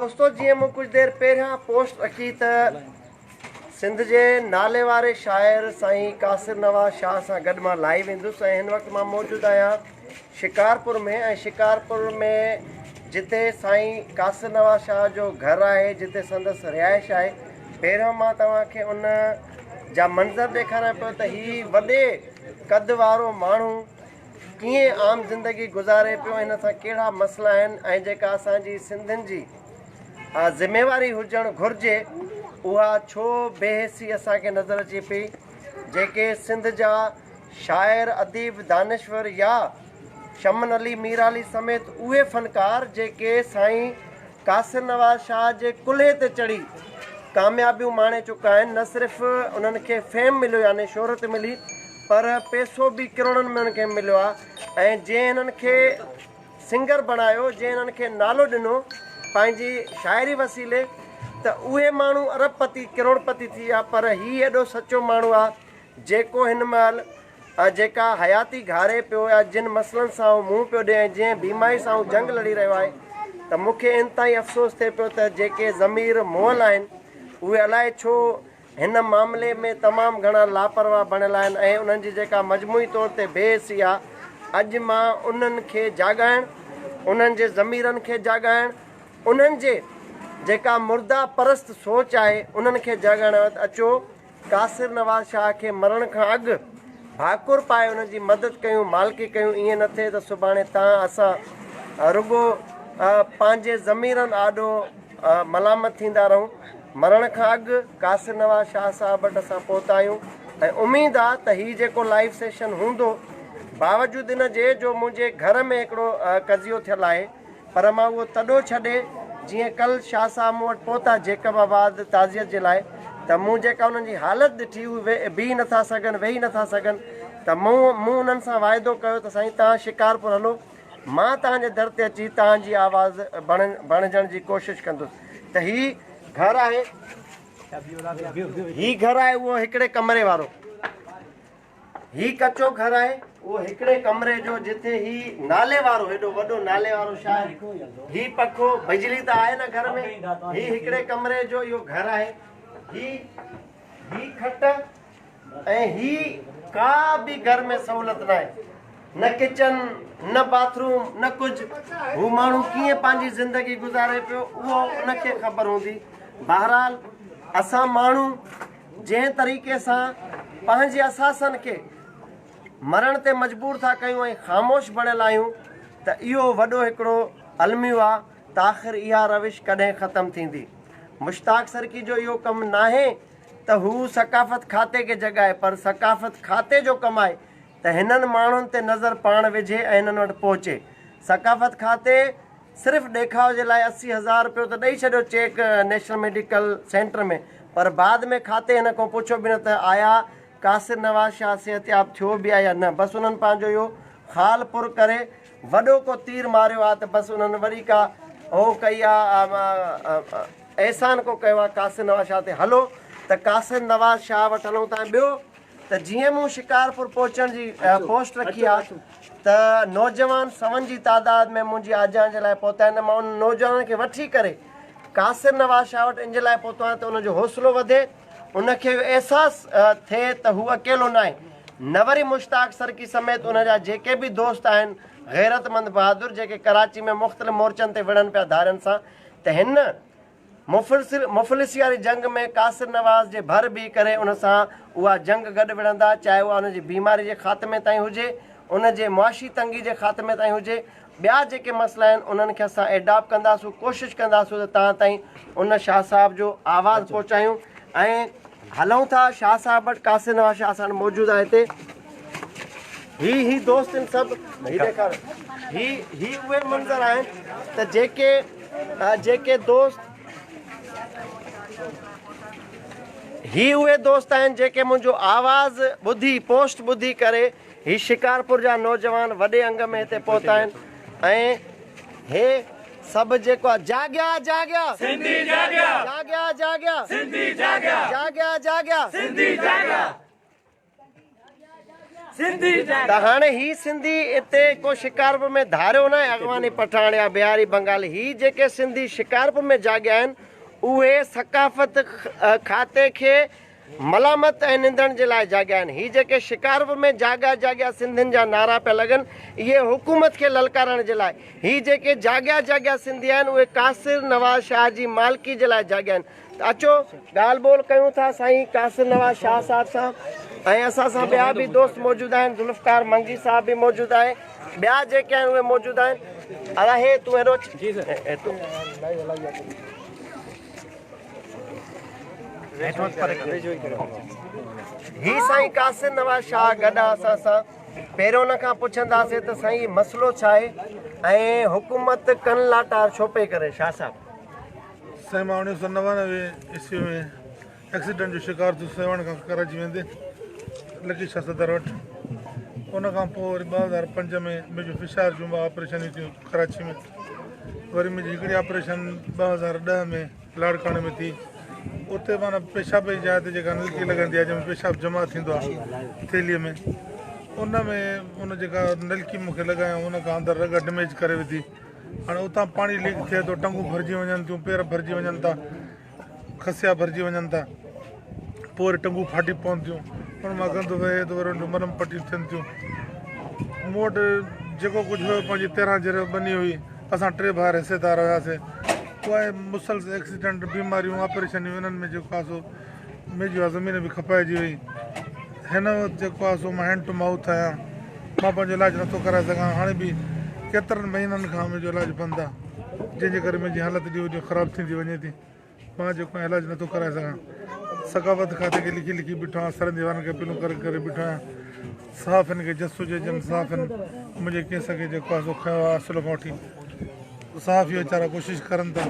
दोस्तों जी मैं कुछ देर पहिरियां पोस्ट रखी त सिंध के नाले वाले शायर साईं कासिर नवाज़ शाह से गॾु मां लाइव वेंदुसि ऐं हिन वक़्तु मां मौजूदु आहियां शिकारपुर में। ऐं शिकारपुर में जिते साईं कासिर नवाज़ शाह जो घर है, जिते संदसि रिहाइश है, पहिरियों मां तव्हांखे उन जा मंज़र ॾेखारियां पियो त ही वॾे कद वारो माण्हू कीअं आम ज़िंदगी गुज़ारे पियो, हिन सां कहिड़ा मसइला आहिनि ऐं जेका असांजी सिंधियुनि जी ज़िम्मेवारी हुजणु घुरिजे उहा छो बेहिसी असांखे नज़र अचे पई। जेके सिंध जा शाइर अदीब दानिश्वर या शमन अली मीर अली समेत उहे फ़नकार जेके साईं कासिर नवाज़ शाह जे कुल्हे ते चढ़ी कामयाबियूं माणे चुका आहिनि। न सिर्फ़ु उन्हनि खे फेम मिलियो यानी शोहरत मिली, पर पैसो बि किरोड़नि में उन्हनि खे मिलियो आहे। ऐं जंहिं हिननि खे सिंगर बणायो, जंहिं हिननि खे नालो ॾिनो पंहिंजी शाइरी वसीले, त उहे माण्हू अरबपति करोड़पति थी विया। पर ही एॾो सचो माण्हू आहे जेको हिन महिल जेका हयाती घारे पियो या जिन मसइलनि सां मुंहुं पियो ॾिए ऐं जंहिं बीमारी सां जंग लड़ी रहियो आहे, त मूंखे इंतिहाई अफ़सोस थिए पियो त जेके ज़मीर मुअल आहिनि उहे अलाए छो हिन मामले में तमामु घणा लापरवाह बणियल आहिनि ऐं उन्हनि जी जेका मजमूई तौर ते बेहिसी आहे। अॼु मां उन्हनि खे जाॻाइण, उन्हनि जे ज़मीरनि खे जाॻाइण, उन्हनि जे जेका मुर्दा परस्त सोच आहे उन्हनि खे जाॻाइण अचो। कासिर नवाज़ शाह खे मरण खां अॻु भाकुर पाए उन्हनि जी मदद कयूं, मालिकी कयूं। ईअं न थिए त सुभाणे तव्हां असां रुॻो पंहिंजे ज़मीरनि आॾो मलामत थींदा रहूं। मरण खां अॻु कासिर नवाज़ शाह साहब वटि असां पहुता आहियूं ऐं उमेदु आहे त हीउ जेको लाइव सेशन हूंदो, बावजूदि इन जे जो मुंहिंजे घर में हिकिड़ो कज़ियो थियलु आहे, पर मां उहो तॾो छॾे जीअं कल्ह शाह साहब मूं वटि पहुता जेकबाबाद ताज़ियत जे लाइ, त मूं जेका उन्हनि जी हालति ॾिठी, उहे बीह नथा सघनि, वेही नथा सघनि, त मूं उन्हनि सां वाइदो कयो त साईं तव्हां शिकारपुर हलो, मां तव्हांजे दर ते अची तव्हांजी आवाज़ बणिजण जी कोशिशि कंदुसि। त ही घर आहे, ही घर आहे उहो हिकिड़े कमरे वारो, ही कचो घर आहे उहो हिकिड़े कमरे जो, जिथे ही नाले वारो हेॾो वॾो नाले वारो छा आहे, ही पखो बिजली त आहे न घर में, ही हिकिड़े कमरे जो इहो घर आहे। ही खट ऐं ही का बि घर में सहूलियत न आहे, न किचन, न बाथरूम, न कुझु। हू माण्हू कीअं पंहिंजी ज़िंदगी गुज़ारे पियो उहो उनखे ख़बर हूंदी। बहरहाल असां माण्हू जंहिं तरीक़े सां पंहिंजे असासनि खे मरण ते मजबूर था कयूं ऐं ख़ामोश बणियल आहियूं, त इहो वॾो हिकिड़ो अलमियो आहे त आख़िर इहा रविश कॾहिं ख़तमु थींदी। मुश्ताक सरकी जो इहो कमु न आहे त हू सकाफ़त खाते खे जॻाए, पर सकाफ़त खाते जो कमु आहे त हिननि माण्हुनि ते नज़र पाण विझे ऐं हिननि वटि पहुचे। सकाफ़त खाते सिर्फ़ु ॾेखाव जे लाइ 80,000 रुपयो त ॾेई छॾियो चेक नेशनल मेडिकल सेंटर में, पर बाद में खाते हिन खां पुछो बि न त आया कासिर नवाज़ शाह सिहतयाब थियो बि आहे या न। बसि उन्हनि पंहिंजो इहो खाल पुर करे वॾो को तीर मारियो आहे त बसि उन्हनि वरी का हो कई आहे, एहसान को कयो आहे कासिर नवाज़ शाह ते। हलो त कासिर नवाज़ शाह वटि हलूं था। ॿियो त जीअं मूं शिकारपुर पहुचण जी पोस्ट रखी आहे त नौजवान सवनि जी तादाद में मुंहिंजी आजान जे लाइ पहुता आहिनि। मां उन नौजवाननि खे वठी करे कासिर नवाज़ शाह वटि इन जे लाइ पहुतो आहियां त उनजो हौसलो वधे, उनखे अहसासु थिए त हू अकेलो न आहे। न वरी मुश्ताक सरकी समेत उनजा जेके बि दोस्त आहिनि गैरतमंद बहादुर, जेके कराची में मुख़्तलिफ़ मोर्चनि ते विढ़नि पिया धारियुनि सां, त हिन मुफ़लिसी वारी जंग में कासिर नवाज़ जे भर बीह करे उन सां उहा जंग गॾु विढ़ंदा, चाहे उहा उनजी बीमारी जे ख़ात्मे ताईं हुजे, उनजे मुआशी तंगी जे ख़ात्मे ताईं हुजे, ॿिया जेके मसइला आहिनि उन्हनि खे असां एडॉप्ट कंदासूं, कोशिशि कंदासूं त तव्हां ताईं उन शाह साहब जो आवाज़ु पहुचायूं। ऐं हलूं था शाह साहब वटि। कासिर नवाज़ शाह साहब मौजूदु आहे हिते। ही दोस्त आहिनि सभु, ही उहे मंज़र आहिनि त जेके दोस्त, ही उहे दोस्त आहिनि जेके मुंहिंजो आवाज़ ॿुधी, पोस्ट ॿुधी करे ही शिकारपुर जा नौजवान वॾे अंग में हिते पहुता आहिनि। ऐं हे सभु जेको आहे जाॻिया जाॻिया सिंधी जाॻिया, जाॻिया जाॻिया सिंधी जाॻिया, जाॻिया जाॻिया सिंधी जाॻिया, त हाणे ही सिंधी हिते को शिकारपुर में धारियो न अॻवानी पठान या बिहारी बंगाली ही जेके सिंधी शिकारपुर में जाॻिया आहिनि उहे सकाफ़त खाते खे मलामत ऐं निंदण जे लाइ जाॻिया आहिनि। ही जेके शिकारपुर में जाॻिया सिंधियुनि जा नारा पिया लॻनि इहे हुकूमत खे ललकारण जे लाइ। ही जेके जाॻिया सिंधी आहिनि उहे कासिर नवाज़ शाह जी मालिकी जे लाइ जाॻिया आहिनि। त अचो ॻाल्हि ॿोल कयूं था साईं कासिर नवाज़ शाह साहिब सां। ऐं असां सां ॿिया बि दोस्त मौजूदु आहिनि, ज़ुल्फ़कार मंगी साहब बि मौजूदु आहे, ॿिया जेके आहिनि उहे मौजूदु आहिनि। अला हे तूं हेॾो ही साईं कासिर नवाज़ शाह गॾु आहे असां सां। पहिरियों हुन खां पुछंदासीं त साईं मसइलो छा आहे ऐं हुकूमत कन लाटार छो पई करे। शाह साहिब साईं मां 1999 ईस्वी में एक्सीडेंट जो शिकार थियो सेवण खां कराची वेंदे लकी शाह सदर वटि। उन खां पोइ वरी 2005 में मुंहिंजो फिशार जूं ऑपरेशन थियूं कराची में। वरी मुंहिंजी हिकिड़ी ऑपरेशन 2010 में लाड़काणे में थी। उते माना पेशाब जी जाइ ते जेका नलकी लॻंदी आहे जंहिंमें पेशाब जमा थींदो आहे थेलीअ में, उन जेका नलकी मूंखे लॻायूं उन खां अंदरि रग डैमेज करे विधी। हाणे उतां पाणी लीक थिए थो, टंगूं भरिजी वञनि थियूं, पेर भरिजी वञनि था, खसिया भरिजी वञनि था, पोइ वरी टंगूं फाटी पवनि थियूं। हुन मां गंद वहे थो, वरी मरम पटियूं थियनि थियूं। मूं वटि जेको कुझु हुयो पंहिंजी 13 जरे बनी हुई। असां 3 भाउर हिसेदार हुआसीं। उहे मुसलसल एक्सीडेंट बीमारियूं ऑपरेशनियूं इन्हनि में जेको आहे सो मुंहिंजी आहे ज़मीन बि खपाइजी वई। हिन वक़्तु जेको आहे सो मां हैंड टू माउथ आहियां। मां पंहिंजो इलाजु नथो कराए सघां। हाणे बि केतिरनि महीननि खां मुंहिंजो इलाजु बंदि आहे, जंहिंजे करे मुंहिंजी हालति ॾींहों ॾींहुं ख़राबु थींदी वञे थी। मां जेको इलाजु नथो कराए सघां। सकाफ़त खाते खे लिखी बीठो आहियां, सरंदी वारनि खे अपीलूं करे बीठो आहियां। साफ़ हिन खे जस हुजे जन साफ़ आहिनि। मुंहिंजे केस खे जेको आहे सो खयो आहे असुल खां वठी साफ़ इहो वीचारा कोशिशि करनि था,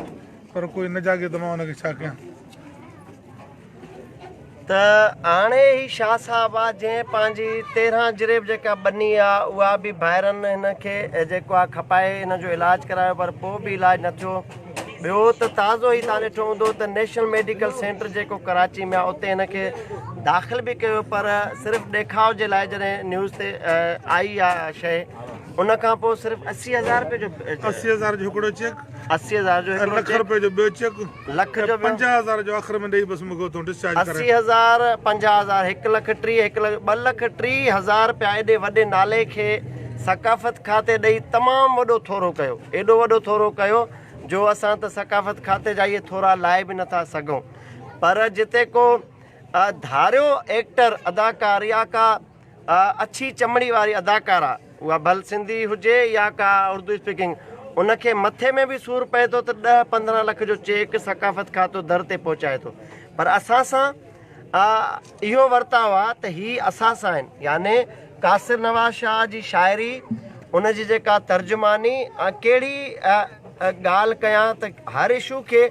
पर कोई न जाॻे त मां हुनखे छा कयां। त हाणे ही शाह साहब आहे जंहिं पंहिंजी 13 जरेब जेका बनी आहे उहा बि ॿाहिरनि हिन खे जेको आहे खपाए हिन जो इलाजु करायो, पर पोइ बि इलाजु न थियो। ॿियो त ताज़ो ई तव्हां ॾिठो हूंदो त नेशनल मेडिकल सेंटर जेको कराची में आहे उते हिन खे दाख़िल बि कयो, पर सिर्फ़ु ॾेखाव जे लाइ जॾहिं न्यूज़ ते आई आहे शइ उन खां पोइ सिर्फ़ु 80,000 रुपए जो 80,000 जो हिकिड़ो चेक, 80,000 जो ₹1 लख जो ॿियो चेक, लख जो 50,000 जो आख़िर में ॾेई बसि मूंखे उतां डिस्चार्ज करे। 80,000 50,000 1,30,000 रुपया एॾे वॾे नाले खे सकाफ़त खाते ॾेई तमामु वॾो थोरो कयो, एॾो वॾो थोरो कयो जो असां त सकाफ़त खाते जा इहे थोरा लाइ बि नथा सघूं। पर जिते को धारियो एक्टर अदाकार या का अच्छी चमड़ी वारी अदाकारा, उहा भल सिंधी हुजे या का उर्दू स्पीकिंग, उनखे मथे में बि सूरु पए थो त 10-15 लख जो चेक सकाफ़त खातो दर ते पहुचाए थो। पर असां सां इहो वर्ताव आहे त ही असां सां आहिनि, याने कासिर नवाज़ शाह जी शाइरी, उनजी जेका तर्जुमानी, कहिड़ी ॻाल्हि कयां त हर इशू खे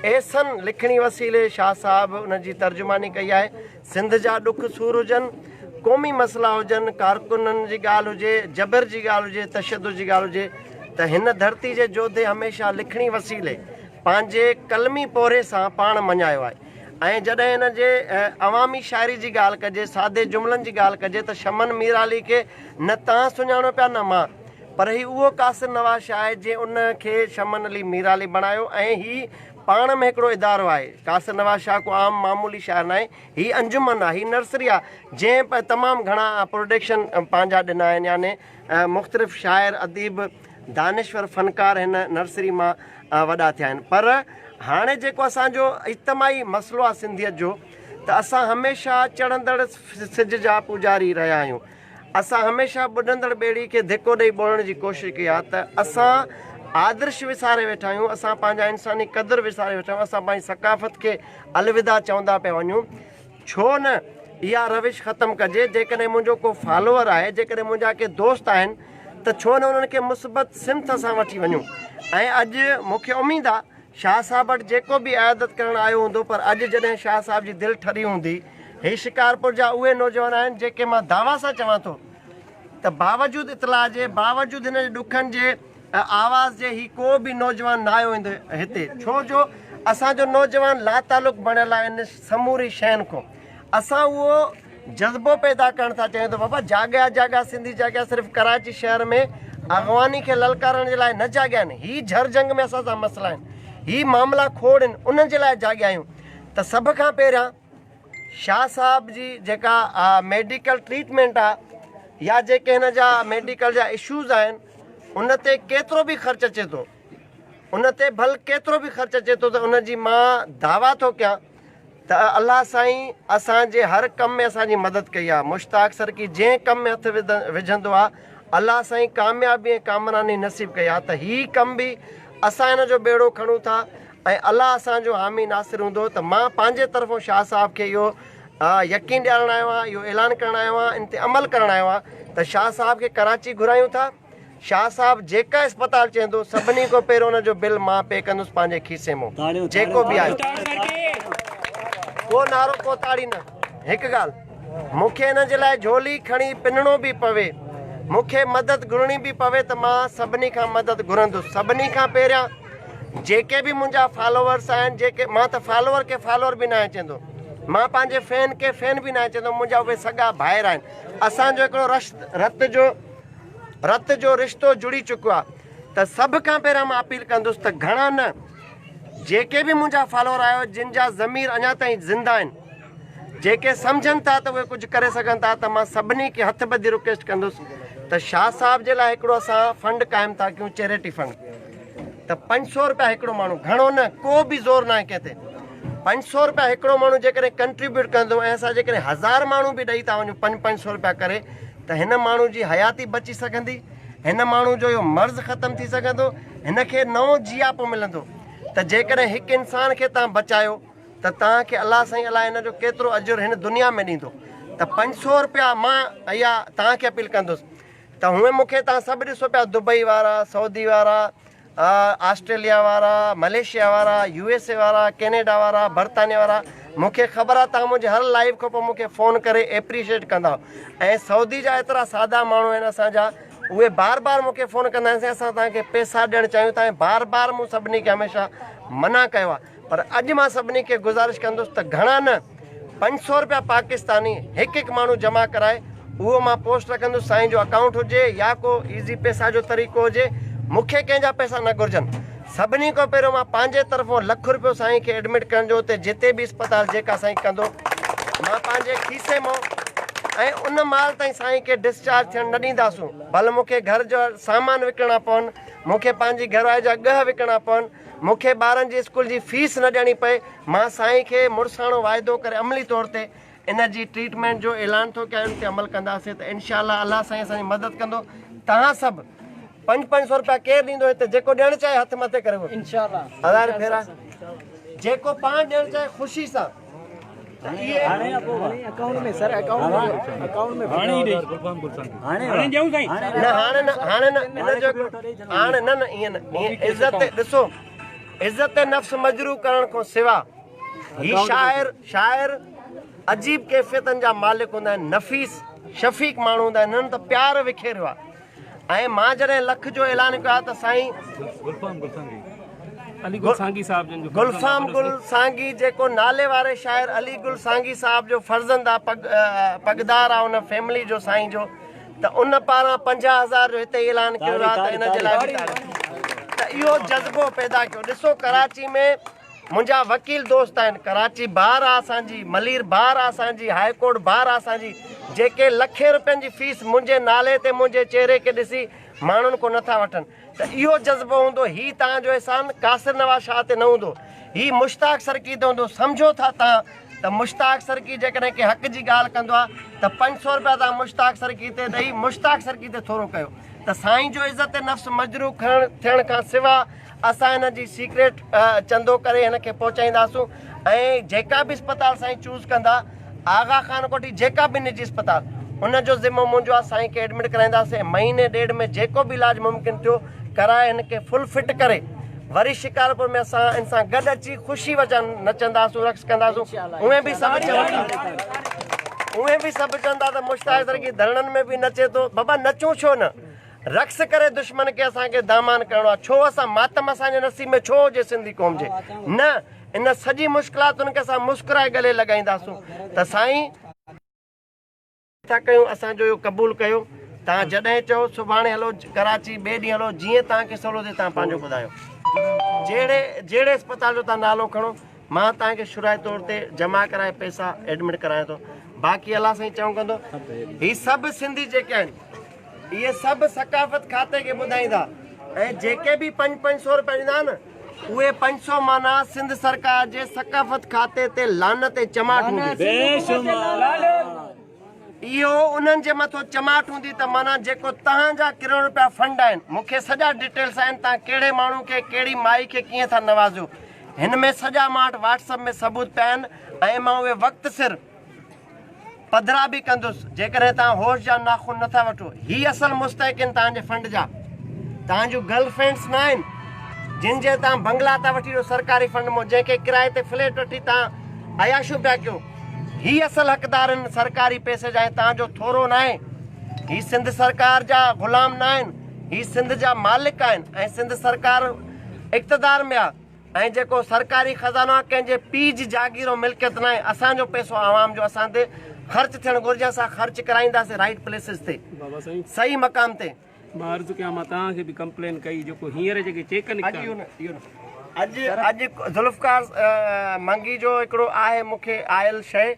एसन लिखणी वसीले शाह साहिबु उनजी तर्जुमानी कई आहे। सिंध जा ॾुख सूर हुजनि, क़ौमी मसइला हुजनि, कारकुननि जी ॻाल्हि हुजे, जबर जी ॻाल्हि हुजे, तशदुद जी ॻाल्हि हुजे, त हिन धरती जे जोधे हमेशह लिखणी वसीले पंहिंजे कलमी पोरे सां पाण मञायो आहे। ऐं जॾहिं हिन जे अवामी शाइरी जी ॻाल्हि कजे, सादे जुमिलनि जी ॻाल्हि कजे त शमन मीर अली खे न तव्हां सुञाणो पिया न मां, पर ही उहो कासिर नवाज़ शाह आहे जंहिं उनखे शमन अली मीर अली बणायो। ऐं ही पाण में हिकिड़ो इदारो आहे। कासिर नवाज़ शाह को आम मामूली शाइर न आहे, हीअ अंजुमन आहे, हीअ नर्सरी आहे जंहिं तमामु घणा प्रोडक्शन पंहिंजा ॾिना आहिनि, याने मुख़्तलिफ़ शाइर अदीब दानिश्वर फ़नकार हिन नर्सरी मां वॾा थिया आहिनि। पर हाणे जेको असांजो इज्तमाही मसइलो आहे सिंधियत जो, त असां हमेशह चढ़ंदड़ सिज जा पुजारी रहिया आहियूं। असां हमेशह ॿुॾंदड़ ॿेड़ी खे धिको ॾेई ॿोड़ण जी कोशिशि कई आहे। त असां आदर्श विसारे वेठा आहियूं, असां पंहिंजा इंसानी क़दुरु विसारे वेठा आहियूं, असां पंहिंजी सकाफ़त खे अलविदा चवंदा पिया वञूं। छो न इहा रविश ख़तमु कजे। जेकॾहिं मुंहिंजो को फॉलोअर आहे, जेकॾहिं मुंहिंजा के दोस्त आहिनि, त छो न उन्हनि खे मुस्बत सिमत सां वठी वञूं। ऐं अॼु मूंखे उमेदु आहे शाह साहिब वटि जेको बि अयादत करणु आयो हूंदो, पर अॼु जॾहिं शाह साहिब जी दिलि ठरी हूंदी, हे शिकारपुर जा उहे नौजवान आहिनि जेके मां दावा सां चवां थो त बावजूदि इतलाह जे, बावजूदि हिन जे ॾुखनि जे आवाज़ जे ही को बि नौजवान न आयो वेंदो हिते। छो जो असांजो नौजवान लातालुक़ बणियल आहे इन समूरी शयुनि खां। असां उहो जज़्बो पैदा करण था। चयूं त बाबा जाॻिया जाॻिया सिंधी जाॻिया सिर्फ़ु कराची शहर में अॻवानी खे ललकारण जे लाइ न जाॻिया आहिनि। ही झर जंग में असां सां मसइला आहिनि, ही मामला खोड़ आहिनि, उन्हनि जे लाइ जाॻिया आहियूं। त सभ खां पहिरियां शाह साहब जी जेका मेडिकल ट्रीटमेंट आहे या जेके हिन जा मेडिकल जा इशूज़ आहिनि उन ते केतिरो बि ख़र्चु अचे थो, उन ते भल केतिरो बि ख़र्चु अचे थो, त उन जी मां दावा थो कयां त अलाह साईं असांजे हर कम में असांजी मदद कई आहे। मुश्ताक सर की जंहिं कम में हथु विझंदो आहे अलाह साईं कामयाबी ऐं कामरानी नसीब कई आहे। त हीउ कम बि असां हिन जो बेड़ो खणूं था ऐं अलाह असांजो हामी नासिर हूंदो। त मां पंहिंजे तरफ़ो शाह साहब खे इहो यकीन ॾियारणु आयो आहियां, इहो ऐलान करणु आयो आहियां, इन ते अमल करणु आयो आहियां त शाह साहब खे कराची घुरायूं था। शाह साहब जेका अस्पताल चवंदो सभिनी खां पहिरियों हुन जो बिल मां पे कंदुसि पंहिंजे खीसे मां, जेको बि आहे। को नारो को ताड़ी न। हिकु ॻाल्हि, मूंखे हिन जे लाइ झोली खणी पिनणो बि पवे, मूंखे मदद घुरणी बि पवे त मां सभिनी खां मदद घुरंदुसि। सभिनी खां पहिरियां जेके बि मुंहिंजा फॉलोवर्स आहिनि, जेके मां त फॉलोवर खे फॉलोवर बि न आहे चवंदो, मां पंहिंजे फैन खे फैन बि न आहे चवंदो, मुंहिंजा उहे सॻा भाइर आहिनि। असांजो हिकिड़ो रत जो रिश्तो जुड़ी चुको आहे। त सभ खां पहिरियां मां अपील कंदुसि त घणा न जेके बि मुंहिंजा फॉलोवर आहियो जिन जा ज़मीर अञा ताईं ज़िंदा आहिनि, जेके सम्झनि था त उहे कुझु करे सघनि था, त मां सभिनी खे हथ ॿधी रिक्वेस्ट कंदुसि त शाह साहब जे लाइ हिकिड़ो असां फंड क़ाइमु था कयूं, चैरिटी फंड। त 500 रुपया हिकिड़ो माण्हू, घणो न, को बि ज़ोर न आहे कंहिं ते। 500 रुपया हिकिड़ो माण्हू जेकॾहिं कंट्रीब्यूट कंदो ऐं असां जेकॾहिं 1000 माण्हू बि ॾेई था वञूं 500 रुपया करे, त हिन माण्हू जी हयाती बची सघंदी, हिन माण्हू जो इहो मर्ज़ ख़तमु थी सघंदो, हिन खे नओं जियापो मिलंदो। त जेकॾहिं हिकु इंसान खे तव्हां बचायो त तव्हांखे अलाह साईं अलाह हिन जो केतिरो अजुर हिन दुनिया में ॾींदो। त 500 रुपया मां इहा तव्हांखे अपील कंदुसि। त हूअं मूंखे तव्हां सभु ॾिसो पिया, दुबई वारा, सऊदी वारा, ऑस्ट्रेलिया वारा, मलेशिया वारा, USA वारा, कैनेडा वारा, बर्तानिया वारा, मूंखे ख़बर आहे तव्हां मुंहिंजे हर लाइव खां पोइ मूंखे फ़ोन करे एप्रीशिएट कंदा। ऐं सऊदी जा एतिरा सादा माण्हू आहिनि असांजा, उहे बार बार मूंखे फ़ोन कंदा आहिनि असां तव्हांखे पैसा ॾियणु चाहियूं था, ऐं बार बार मूं सभिनी खे हमेशह मना कयो आहे। पर अॼु मां सभिनी खे गुज़ारिश कंदुसि त घणा न 500 रुपया पाकिस्तानी हिकु हिकु माण्हू जमा कराए, उहो मां पोस्ट रखंदुसि। साईं जो अकाउंट हुजे या को ईज़ी पैसा जो तरीक़ो हुजे, मूंखे कंहिंजा पैसा न घुरिजनि। सभिनी खां पहिरियों मां पंहिंजे तरफ़ां ₹1 रुपयो साईं खे एडमिट करण जो, हुते जिते बि अस्पताल जेका साईं कंदो मां पंहिंजे खीसे मां, ऐं उन महिल ताईं साईं खे डिस्चार्ज थियणु न ॾींदासूं। भले मूंखे घर जो सामान विकिणा पवनि, मूंखे पंहिंजी घरवारी जा ॻह विकिणा पवनि, मूंखे ॿारनि जी स्कूल जी फीस न ॾियणी पए, मां साईं खे मुड़ुसाणो वाइदो करे अमली तौर ते इन जी ट्रीटमेंट जो ऐलान थो कयां, इन ते अमल कंदासीं त इनशाअल्लाह अलाह साईं असांजी मदद कंदो। तव्हां सभु 500 रुपया केरु ॾींदो हिते, जेको ॾियणु चाहे हथ मथे करे इंशाअल्लाह, 1000 फेरा जेको पाण ॾियणु चाहे ख़ुशी सां। अकाउंट में सर, अकाउंट में ॾिसो, इज़त नफ़्स मजरू करण खां सिवा ही शाइर अजीब कैफ़ियतनि जा मालिक हूंदा आहिनि, नफ़ीस शफ़ीक माण्हू हूंदा आहिनि, हिननि त प्यार विखेरियो आहे। ऐं मां जॾहिं लख जो ऐलान कयो आहे त साईं गुलफ़ाम गुल सांगी जेको नाले वारे शाइर अली गुल सांगी साहब जो फर्ज़ंद आहे, पगदार आहे उन फैमिली जो साईं जो, त उन पारां 50,000 जो हिते ऐलान कयो आहे। त इन जे लाइ त इहो जज़्बो पैदा कयो। ॾिसो कराची में मुंहिंजा वकील दोस्त आहिनि, कराची बार आहे असांजी, मलीर बार आहे असांजी, हाई कोर्ट बार आहे असांजी, जेके लखे रुपयनि जी फीस मुंहिंजे नाले ते मुंहिंजे चेहरे खे ॾिसी माण्हुनि को नथा वठनि। त इहो जज़्बो हूंदो, हीउ तव्हांजो अहसान कासिर नवाज़ शाह ते न हूंदो, हीउ मुश्ताक सरकी ते हूंदो। सम्झो था तव्हां त मुश्ताक सरकी जेकॾहिं के हक़ जी ॻाल्हि कंदो आहे त 500 रुपया तव्हां मुश्ताक सरकी ते ॾेई मुश्ताक सरकी ते थोरो कयो। त साईं जो इज़त नफ़्स मजरू थियण खां सिवा असां हिन जी सीक्रेट चंदो करे हिन खे पहुचाईंदासूं। ऐं जेका बि अस्पताल साईं चूज़ कंदा, आगा खान कोठी जेका बि निजी अस्पताल, उनजो ज़िम्मो मुंहिंजो आहे। साईं खे एडमिट कराईंदासीं, महीने ॾेढ में जेको बि इलाजु मुमकिन थियो कराए हिन खे फुल फिट करे वरी शिकारपुर में असां इन सां गॾु अची ख़ुशी वचन नचंदासूं, रक़्स कंदासूं। उहे बि सभु चवंदा त मुश्ताक सरकी धरणनि में बि नचे थो। बाबा नचूं छो न, रक़्स करे दुश्मन खे असांखे दामान करिणो आहे। छो असां मातम असांजे नसीब में छो हुजे सिंधी क़ौम जे, न इन सॼी मुश्किलातुनि खे असां मुस्कुराए गले लॻाईंदासूं। त साईं था कयूं असांजो इहो क़बूल कयो तव्हां जॾहिं चओ सुभाणे हलो कराची ॿिए ॾींहुं हलो जीअं तव्हांखे सवलो थिए तव्हां पंहिंजो ॿुधायो जहिड़े अस्पताल जो तव्हां नालो खणो मां तव्हांखे शुराए तौर ते जमा कराए पैसा एडमिट करायां थो बाक़ी अलाह साईं चऊं कंदो ही सभु सिंधी जेके आहिनि इहे सभु सकाफ़त खाते खे ॿुधाईंदा ऐं जेके बि 500 रुपया ॾींदा आहिनि उहे 500 माना सिंध सरकार जे सकाफ़त खाते ते लानत ऐं चमाट हूंदी इहो उन्हनि जे मथां चमाट हूंदी त माना जेको तव्हांजा करोड़ रुपया फंड आहिनि मूंखे सॼा डिटेल्स आहिनि तव्हां कहिड़े माण्हू खे कहिड़ी माई खे कीअं था नवाज़ो हिन में सॼा मां वटि व्हाट्सअप में सबूत पिया आहिनि ऐं मां उहे वक़्तु सिर पधरा बि कंदुसि जेकॾहिं तव्हां होश जा नाखून नथा वठो ही असल मुस्तहिक आहिनि तव्हांजे फंड जा तव्हां जूं गर्लफ्रेंड्स न आहिनि जिन जे तव्हां बंगला था वठी ॾियो सरकारी फंड मां जंहिंखे किराए ते फ्लैट वठी तव्हां अयाशू पिया कयो ही असल हक़दार आहिनि सरकारी पैसे जा ऐं तव्हांजो थोरो न आहे ही सिंध सरकार जा ग़ुलाम न आहिनि ही सिंध जा मालिक आहिनि ऐं सिंध सरकार इक़्तिदार में आहे ऐं जेको सरकारी ख़ज़ानो आहे कंहिंजे पीउ जी जागीर मिल्कियत न आहे असांजो पैसो आवाम जो असां ते ख़र्च थियणु घुरिजे असां ख़र्च कराईंदासीं राइट प्लेसिस ते सही मक़ाम ते मां अर्ज़ु कयां मां तव्हांखे बि कंप्लेन कई जेको हींअर जेके चेक निकिता अॼु ज़ुल्फ़कार मंगी जो हिकिड़ो आहे मूंखे आयल शइ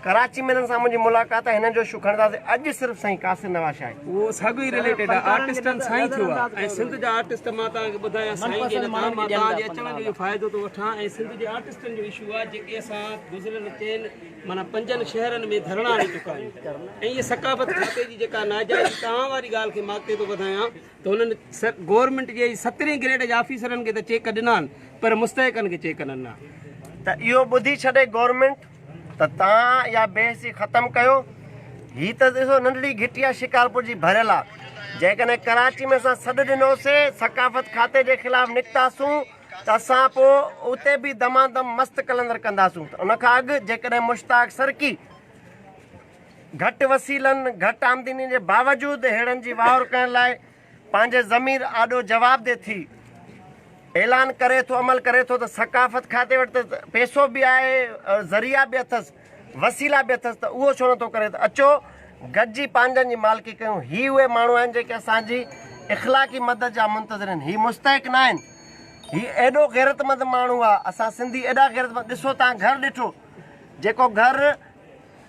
कराची में हिननि सां मुंहिंजी मुलाक़ात आहे हिननि जो शू खणंदासीं अॼु सिर्फ़ु साईं कासिर नवाज़ शाह उहो साॻियो ई रिलेटेड आहे आर्टिस्टनि सां ई थियो आहे ऐं सिंध जा आर्टिस्ट मां तव्हांखे ॿुधायां साईं जे मां तव्हांजे अचण जो फ़ाइदो थो वठां ऐं सिंध जे आर्टिस्टनि जो इशू आहे जेके असां गुज़िरियल 3 माना 5 शहरनि में धरणा हणी चुका आहियूं ऐं इहे सकाफ़त खाते जी जेका नाजाइज़ तव्हां वारी ॻाल्हि खे मां अॻिते थो वधायां त हुननि गवर्नमेंट जे 17 ग्रेड जे ऑफिसरनि खे त चेक ॾिना आहिनि पर मुस्तहिकनि खे चेक न ॾिना त इहो ॿुधी छॾे गवर्नमेंट त तव्हां इहा बेहसी ख़तमु कयो हीअ त ॾिसो नंढड़ी घिटिया शिकारपुर जी भरियल आहे जेकॾहिं कराची में असां सॾु ॾिनोसीं सकाफ़त खाते जे ख़िलाफ़ु निकितासूं त असां पोइ उते बि दमादम मस्तु कलंदर कंदासूं त उनखां अॻु जेकॾहिं मुश्ताक सरकी घटि वसीलनि घटि आमदनी जे बावजूदि अहिड़नि जी वाहर करण लाइ पंहिंजे ज़मीर आॾो जवाब ॾे थी ऐलान करे थो अमल करे थो त सकाफ़त खाते वटि त पैसो बि आहे ज़रिया बि अथसि वसीला बि अथसि त उहो छो नथो करे त अचो गॾिजी पंहिंजनि जी मालिकी कयूं ही उहे माण्हू आहिनि जेके असांजी इख़लाक़ी मदद जा मुंतज़िर आहिनि ही मुस्तहिक न आहिनि ही एॾो गैरतमंद माण्हू आहे असां सिंधी एॾा गैरतमंद ॾिसो तव्हां घरु ॾिठो जेको घरु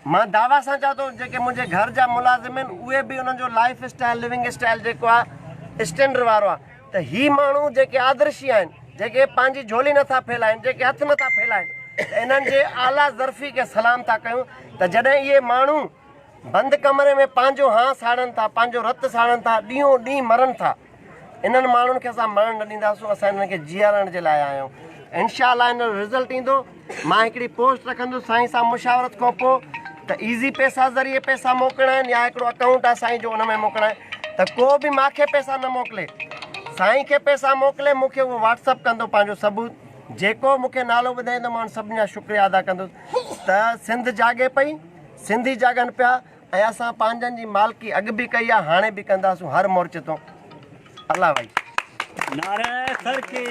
मां दावा सां चवां थो जेके मुंहिंजे घर जा मुलाज़िम आहिनि उहे बि उन्हनि जो लाइफ स्टाइल लिविंग स्टाइल जेको आहे स्टैंडर्ड वारो आहे त ही माण्हू जेके आदर्शी आहिनि जेके पंहिंजी झोली नथा फैलाइनि जेके हथ नथा फैलाइनि त इन्हनि जे आला ज़र्फ़ी खे सलाम था कयूं त जॾहिं इहे माण्हू बंदि कमरे में पंहिंजो हाँ साड़नि था पंहिंजो रतु साड़नि था ॾींहों ॾींहुं मरनि था इन्हनि माण्हुनि खे असां मरण न ॾींदासीं असां इन्हनि खे जीआरण जे लाइ आया आहियूं इनशाअल्लाह इन जो रिज़ल्ट ईंदो मां हिकिड़ी पोस्ट रखंदुसि साईं सां मुशावरत खां पोइ त ईज़ी पैसा ज़रिए पैसा मोकिलणा आहिनि या हिकिड़ो अकाउंट आहे साईं जो उन में मोकिलणा आहिनि त को बि मूंखे पैसा न मोकिले साईं खे पैसा मोकिले मूंखे उहो व्हाट्सअप कंदो पंहिंजो सबूत जेको मूंखे नालो ॿुधाईंदो मां सभिनी जा शुक्रिया अदा कंदुसि त सिंध जाॻे पई सिंधी जाॻनि पिया ऐं असां पंहिंजनि जी मालिकी अॻु बि कई आहे हाणे बि कंदासूं हर मोर्चे तो अल्लाह भाई नारे सर की